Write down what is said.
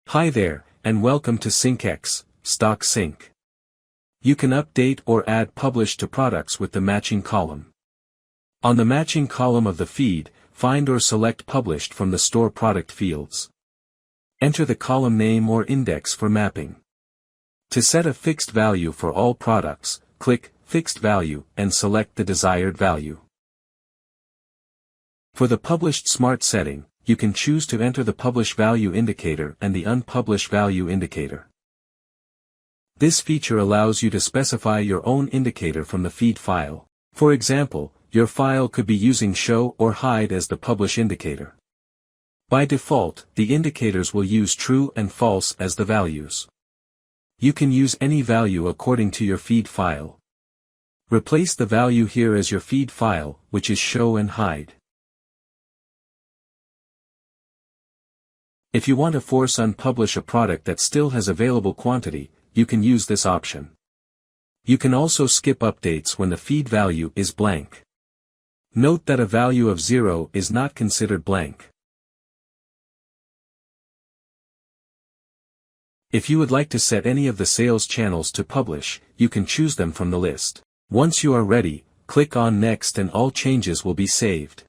Hi there, and welcome to syncX, Stock Sync. You can update or add publish to products with the matching column. On the matching column of the feed, find or select published from the store product fields. Enter the column name or index for mapping. To set a fixed value for all products, click Fixed Value and select the desired value. For the Published Smart setting, you can choose to enter the Publish Value Indicator and the Unpublish Value Indicator. This feature allows you to specify your own indicator from the feed file. For example, your file could be using Show or Hide as the Publish indicator. By default, the indicators will use True and False as the values. You can use any value according to your feed file. Replace the value here as your feed file, which is Show and Hide. If you want to force unpublish a product that still has available quantity, you can use this option. You can also skip updates when the feed value is blank. Note that a value of 0 is not considered blank. If you would like to set any of the sales channels to publish, you can choose them from the list. Once you are ready, click on Next and all changes will be saved.